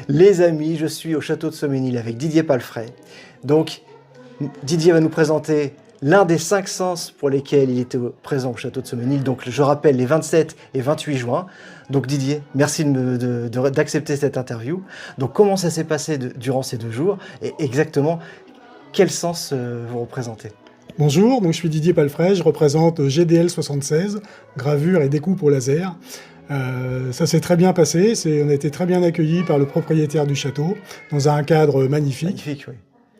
Les amis, je suis au château de Soménil avec Didier Palfrey. Donc, Didier va nous présenter l'un des 5 sens pour lesquels il était présent au château de Soménil. Donc, je rappelle, les 27 et 28 juin. Donc, Didier, merci d'accepter cette interview. Donc, comment ça s'est passé durant ces 2 jours et exactement quel sens vous représentez? Bonjour, donc je suis Didier Palfrey, je représente GDL 76, gravure et découpe au laser. Ça s'est très bien passé, on a été très bien accueillis par le propriétaire du château, dans un cadre magnifique. Magnifique, oui.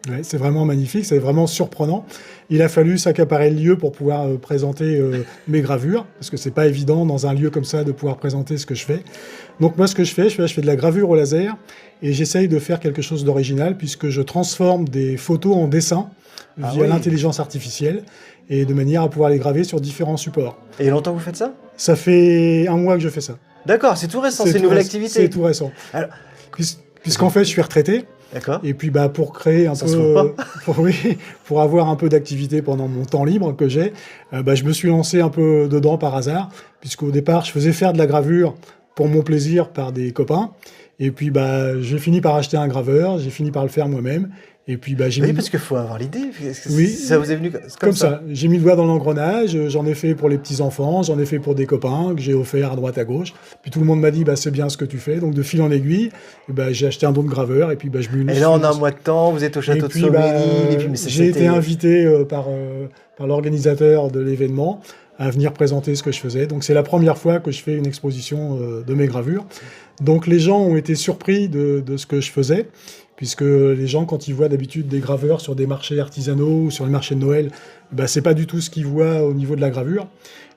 Ouais, c'est vraiment magnifique, c'est vraiment surprenant. Il a fallu s'accaparer le lieu pour pouvoir présenter mes gravures, parce que c'est pas évident dans un lieu comme ça de pouvoir présenter ce que je fais. Donc moi ce que je fais de la gravure au laser, et j'essaye de faire quelque chose d'original, puisque je transforme des photos en dessins via l'intelligence artificielle, et de manière à pouvoir les graver sur différents supports. Et longtemps que vous faites ça? Ça fait 1 mois que je fais ça. D'accord, c'est tout récent, c'est une nouvelle activité. C'est tout récent. Puisqu'en fait, je suis retraité. D'accord. Et puis, pour créer un peu... pour avoir un peu d'activité pendant mon temps libre que j'ai, je me suis lancé un peu dedans par hasard, puisqu'au départ, je faisais faire de la gravure pour mon plaisir par des copains. Et puis, j'ai fini par acheter un graveur, j'ai fini par le faire moi-même. Et puis, oui, parce qu'il faut avoir l'idée. Oui, ça vous est venu comme ça. J'ai mis le doigt dans l'engrenage, j'en ai fait pour les petits-enfants, j'en ai fait pour des copains, que j'ai offert à droite à gauche. Puis tout le monde m'a dit, c'est bien ce que tu fais. Donc de fil en aiguille, j'ai acheté un autre graveur, et puis je me... Et là, en 1 mois de temps, vous êtes au château de Soménil. J'ai été invité par l'organisateur de l'événement à venir présenter ce que je faisais. Donc c'est la première fois que je fais une exposition de mes gravures. Donc les gens ont été surpris de ce que je faisais, puisque les gens, quand ils voient d'habitude des graveurs sur des marchés artisanaux ou sur les marchés de Noël, c'est pas du tout ce qu'ils voient au niveau de la gravure.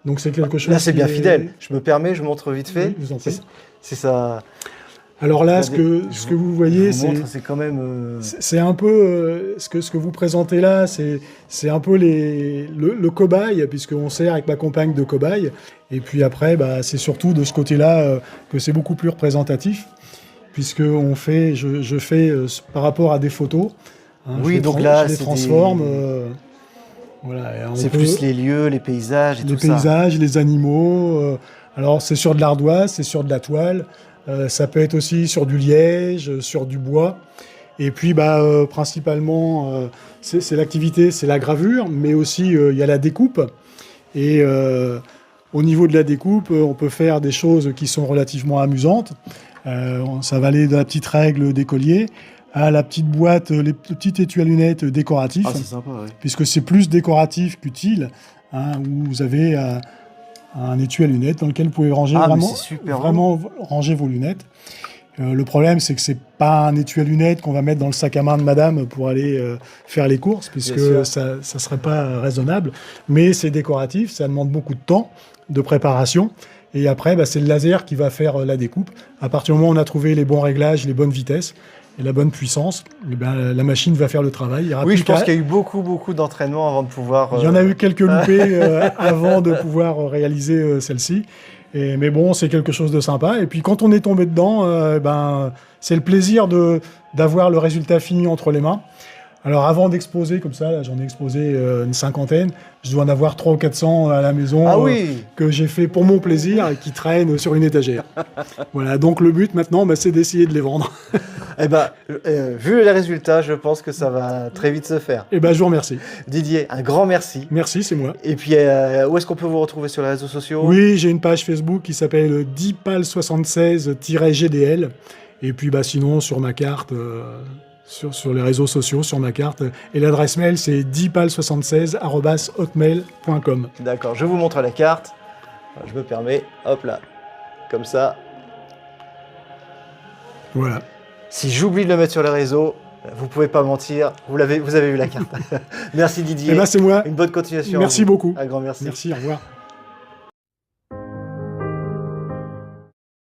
Donc c'est quelque chose... Là, c'est bien fidèle. Je me permets, je montre vite fait. Oui, vous en prie. C'est ça... Alors là, ce que vous voyez, c'est quand même... C'est un peu... ce que vous présentez là, c'est un peu le cobaye, puisqu'on sert avec ma compagne de cobaye. Et puis après, c'est surtout de ce côté-là que c'est beaucoup plus représentatif, puisque je fais par rapport à des photos. Oui, donc là, je les transforme. Voilà, c'est plus les lieux, les paysages et tout ça. Les paysages, les animaux. Alors, c'est sur de l'ardoise, c'est sur de la toile. Ça peut être aussi sur du liège, sur du bois. Et puis, principalement, c'est l'activité, c'est la gravure, mais aussi, il y a la découpe. Et au niveau de la découpe, on peut faire des choses qui sont relativement amusantes. Ça va aller de la petite règle d'écolier à la petite boîte, les petites étuis à lunettes décoratifs. Ah, c'est sympa, oui. Puisque c'est plus décoratif qu'utile, où vous avez un étui à lunettes dans lequel vous pouvez ranger vraiment ranger vos lunettes. Le problème, c'est que c'est pas un étui à lunettes qu'on va mettre dans le sac à main de madame pour aller faire les courses, puisque ça serait pas raisonnable. Mais c'est décoratif, ça demande beaucoup de temps, de préparation. Et après, c'est le laser qui va faire la découpe. À partir du moment où on a trouvé les bons réglages, les bonnes vitesses et la bonne puissance, la machine va faire le travail. Oui, je pense qu'il y a eu beaucoup d'entraînement avant de pouvoir... Il y en a eu quelques loupés avant de pouvoir réaliser celle-ci. Mais bon, c'est quelque chose de sympa. Et puis quand on est tombé dedans, c'est le plaisir d'avoir le résultat fini entre les mains. Alors avant d'exposer comme ça, j'en ai exposé une 50aine, je dois en avoir 300 ou 400 à la maison que j'ai fait pour mon plaisir et qui traînent sur une étagère. Voilà, donc le but maintenant, c'est d'essayer de les vendre. Vu les résultats, je pense que ça va très vite se faire. Je vous remercie. Didier, un grand merci. Merci, c'est moi. Et puis, où est-ce qu'on peut vous retrouver sur les réseaux sociaux? Oui, j'ai une page Facebook qui s'appelle DIPAL76-GDL. Et puis sinon, sur ma carte... Sur les réseaux sociaux, sur ma carte. Et l'adresse mail, c'est dipal76@hotmail.com. D'accord, je vous montre la carte. Je me permets, hop là, comme ça. Voilà. Si j'oublie de le mettre sur les réseaux, vous pouvez pas mentir, vous avez vu la carte. Merci Didier. C'est moi. Une bonne continuation. Merci beaucoup. Un grand merci. Merci, au revoir.